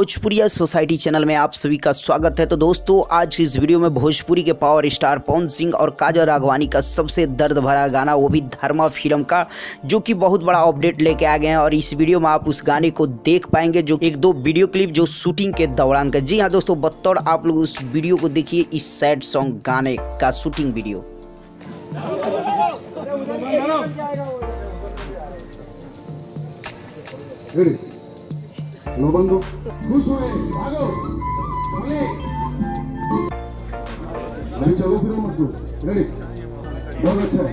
भोजपुरिया society channel में आप सभी का स्वागत है। तो दोस्तों, आज इस वीडियो में भोजपुरी के पावर स्टार पवन सिंह और काजल राघवानी का सबसे दर्द भरा गाना, वो भी धर्मा फिल्म का, जो कि बहुत बड़ा अपडेट लेके आ गए हैं। और इस वीडियो में आप उस गाने को देख पाएंगे, जो एक दो वीडियो क्लिप जो शूटिंग के दौरान का। जी हाँ दोस्तों, बतौर आप लोग उस वीडियो को देखिए, इस सैड सॉन्ग गाने का शूटिंग वीडियो। रेडी लो बंदो खुश हुए भागो बोले नहीं चलो फिर मत दो रेडी बहुत अच्छा है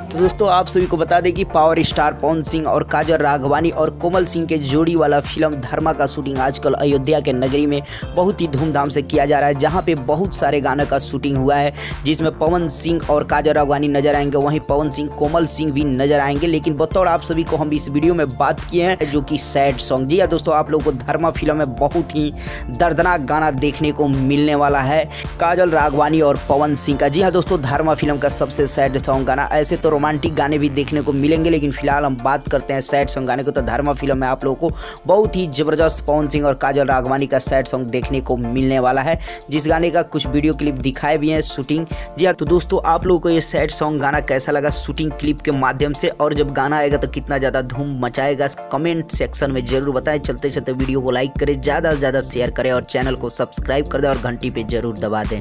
तो दोस्तों, आप सभी को बता दें कि पावर स्टार पवन सिंह और काजल राघवानी और कोमल सिंह के जोड़ी वाला फिल्म धर्मा का शूटिंग आजकल अयोध्या के नगरी में बहुत ही धूमधाम से किया जा रहा है, जहां पे बहुत सारे गानों का शूटिंग हुआ है, जिसमें पवन सिंह और काजल राघवानी नजर आएंगे, वहीं पवन सिंह कोमल सिंह भी नजर आएंगे। लेकिन बतौर आप सभी को हम इस वीडियो में बात किए हैं, जो कि सैड सॉन्ग। जी हाँ दोस्तों, आप लोगों को धर्मा फिल्म में बहुत ही दर्दनाक गाना देखने को मिलने वाला है, काजल राघवानी और पवन सिंह का। जी हाँ दोस्तों, धर्मा फिल्म का सबसे सैड सॉन्ग गाना। ऐसे तो रोमांटिक गाने भी देखने को मिलेंगे, लेकिन फिलहाल हम बात करते हैं सैड सॉन्ग गाने को। तो धर्मा फिल्म में आप लोगों को बहुत ही जबरदस्त पवन सिंह और काजल राघवानी का सैड सॉन्ग देखने को मिलने वाला है, जिस गाने का कुछ वीडियो क्लिप दिखाए भी हैं शूटिंग। जी हाँ, तो दोस्तों आप लोगों को ये सैड सॉन्ग गाना कैसा लगा शूटिंग क्लिप के माध्यम से, और जब गाना आएगा तो कितना ज़्यादा धूम मचाएगा, कमेंट सेक्शन में जरूर बताएं। चलते चलते वीडियो को लाइक करें, ज़्यादा से ज़्यादा शेयर करें और चैनल को सब्सक्राइब कर दें और घंटी पे जरूर दबा दें।